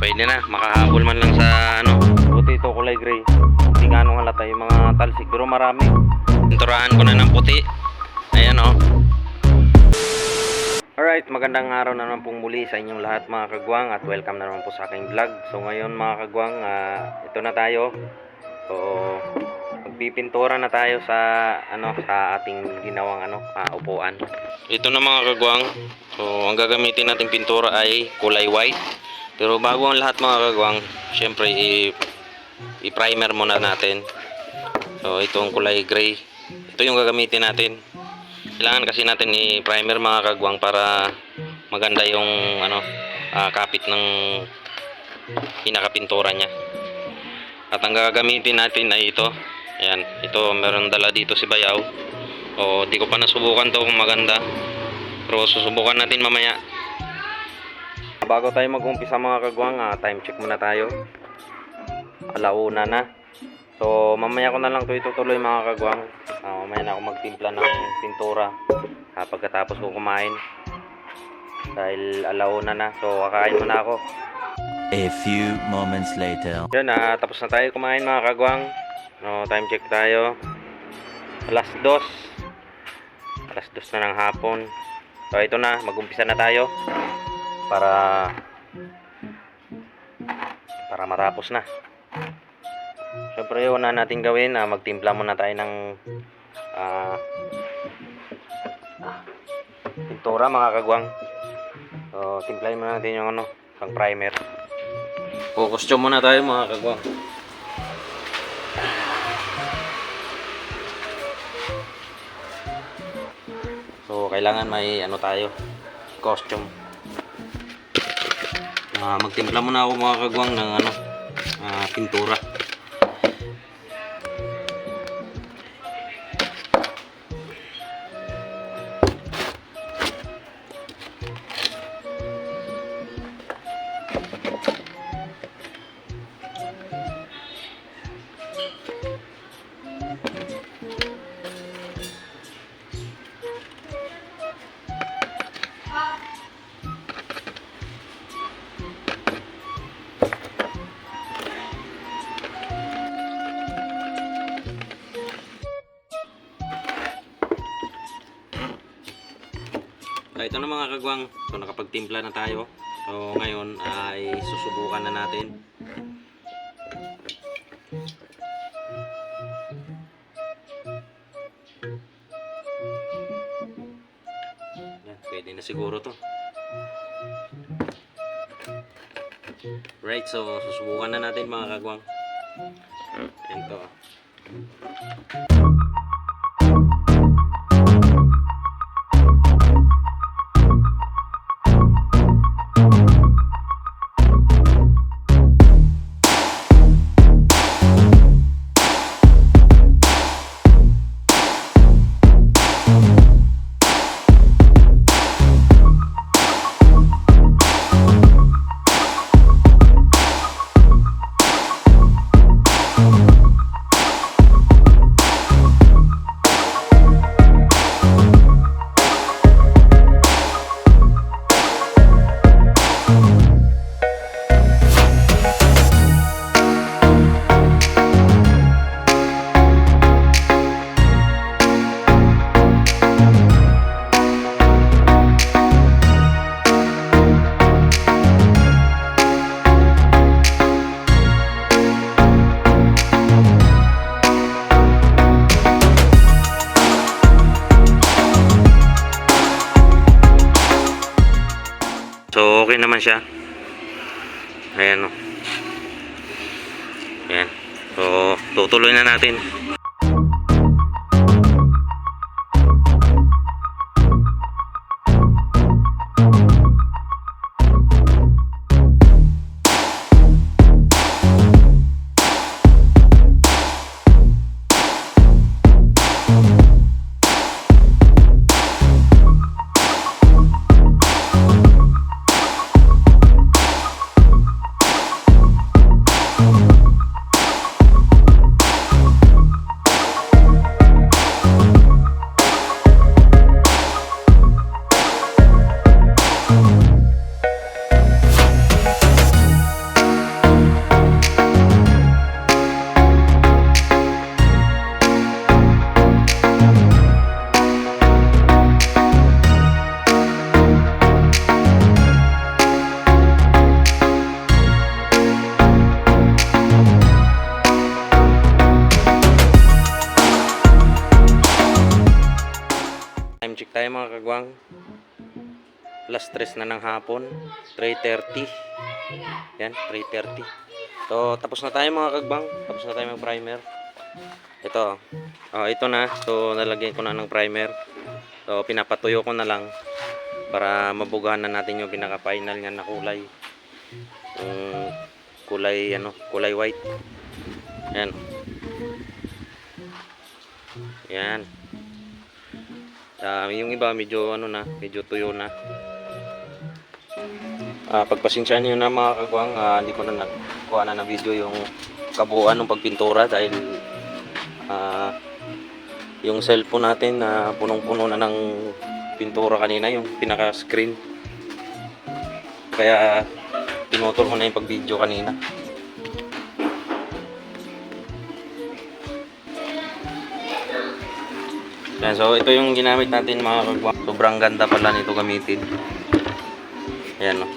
pwede na, makahabol man lang sa ano. Buti ito kulay gray, hindi ganong halata yung mga talsik, pero marami. Pinturahan ko na ng puti. Ayan o. Alright, magandang araw na naman pong muli sa inyong lahat mga kagwang, at welcome na naman po sa aking vlog. So ngayon mga kagwang, ito na tayo. So magpipintura na tayo sa sa ating ginawang upuan. Ito na mga kagwang. So ang gagamitin nating pintura ay kulay white. Pero bago ang lahat mga kagwang, syempre i-primer muna natin. So itong kulay gray, ito yung gagamitin natin. Kailangan kasi natin i-primer mga kagwang para maganda yung kapit ng pinakapintura niya. At ang gagamitin natin ay ito. Ayan, ito meron dala dito si Bayaw. O di ko pa nasubukan to kung maganda, pero susubukan natin mamaya. Bago tayo mag-umpisa mga kagwang, time check muna tayo. Alauna na. So mamaya ko na lang to itutuloy mga kagwang. Mamaya na ako magtimpla ng pintura pagkatapos ko kumain, dahil alauna na. So kakain muna ako. A few moments later. Yun, tapos na tayo kumain mga kagwang. Time check tayo. Alas 2 na ng hapon. So ito na, mag-umpisa na tayo para matapos na. Siyempre una natin gawin, magtimpla muna tayo ng pintura mga kagwang. So timplahin muna natin yung pang primer. Costume muna tayo mga kagwang. So kailangan may tayo, costume. Magtimpla muna ako mga kagwang ng pintura. Ito na mga kagwang. So nakapagtimpla na tayo. So ngayon ay susubukan na natin. Yan, pwede na siguro to. Right, so susubukan na natin mga kagwang. Ito. So okay naman siya. Ayan o. Ayan. So tutuloy na natin. tayo mga kagwang. Alas 3 na ng hapon. 3:30. Yan, 3:30. So, tapos na tayo mga kagwang. Tapos na tayo mag-primer. Ito. Ito na. So, nalagyan ko na ng primer. So, pinapatuyo ko na lang para mabugahan na natin yung pinaka-final nga na kulay. Yung kulay white. Yan. Yan. Yung iba medyo medyo tuyo na. Pagpasensyaan niyo na mga kagwang, hindi ko na nagkuha na ng video yung kabuuan ng pagpintura dahil yung cellphone natin punong-puno na ng pintura kanina, yung pinaka-screen. Kaya pinutol ko na yung pag-video kanina. Yan, so ito yung ginamit natin mga kagwang. Sobrang ganda pala nito gamitin. Ayan, no.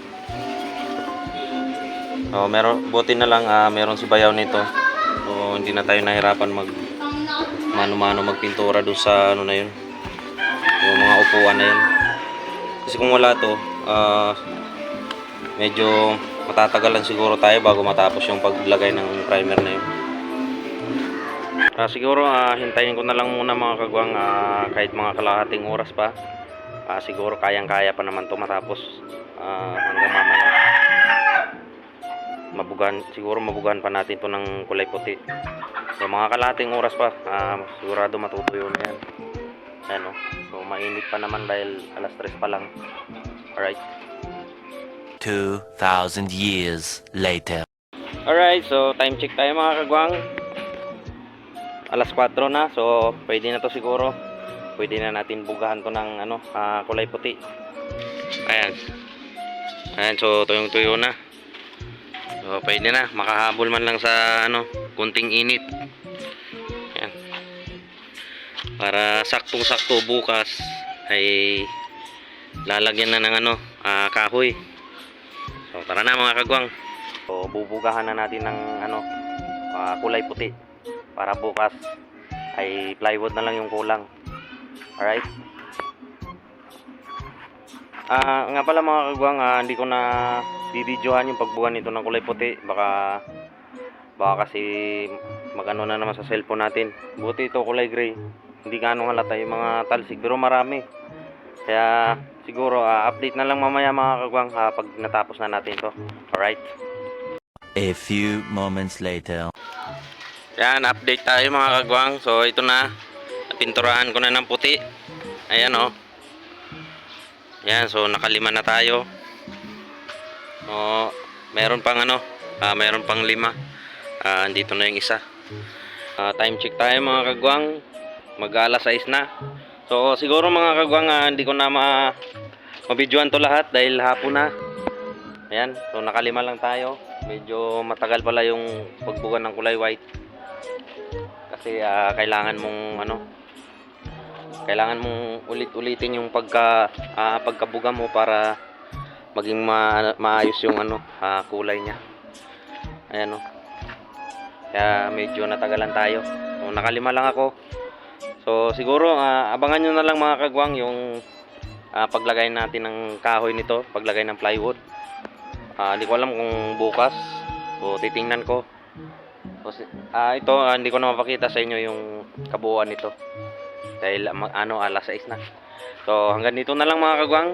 So buti na lang meron si bayaw nito. So hindi na tayo nahirapan mano-mano magpintura doon sa na yun. Yung mga upuan na yun. Kasi kung wala to, medyo matatagalan siguro tayo bago matapos yung paglagay ng primer na yun. Siguro hintayin ko na lang muna mga kagwang, kahit mga kalahating oras pa. Siguro kayang-kaya pa naman to matapos hanggang mamaya. Siguro mabugan pa natin to ng kulay puti. So mga kalahating oras pa, sigurado matutuyo na yan. Ayan, no? So mainit pa naman dahil alas 3 pa lang. Alright. 2,000 years later. Alright, so time check tayo mga kagwang. Alas 4 na, so pwede na to siguro. Pwede na natin bugahan to ng kulay puti. Ayan. Ayan, so tuyong-tuyo na. So pwede na, makahabol man lang sa kunting init. Ayan. Para saktong-sakto bukas ay lalagyan na ng kahoy. So tara na mga kagwang. So bubugahan na natin ng kulay puti. Para bukas ay plywood na lang yung kulang. Alright. Nga pala mga kagwang, hindi ko na bibidyohan yung pagbugan nito ng kulay puti. Baka kasi magano na naman sa cellphone natin. Buti ito kulay gray. Hindi ganong halata yung mga talsik, pero marami. Kaya siguro update na lang mamaya mga kagwang pag natapos na natin to. Alright. A few moments later. Yan, update tayo mga kagwang. So ito na, napinturahan ko na ng puti. Ayan, oh. Yan, so nakalima na tayo. Meron pang meron pang 5. Andito na yung isa. Time check tayo mga kagwang. Mag-alas 6 na. So siguro mga kagwang, hindi ko na mabidyoan to lahat dahil hapon na. Ayan, so nakalima lang tayo. Medyo matagal pala yung pagbugan ng kulay white. Kasi kailangan mong ulit-ulitin yung pagkabuga mo para maging maayos yung kulay niya. Ayan, kaya medyo natagalan tayo. So nakalima lang ako. So siguro abangan nyo na lang mga kagwang yung paglagay natin ng kahoy nito, paglagay ng plywood. Hindi ko alam kung bukas. So titingnan ko. So, ito hindi ko na mapakita sa inyo yung kabuuan nito dahil alas 6 na. So hanggang dito na lang mga kagwang.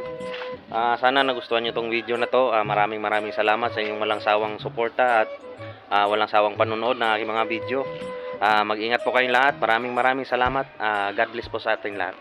Sana nagustuhan nyo tong video na to. Maraming salamat sa inyong walang sawang suporta at walang sawang panonood ng aking mga video. Mag-ingat po kayong lahat. Maraming salamat. God bless po sa ating lahat.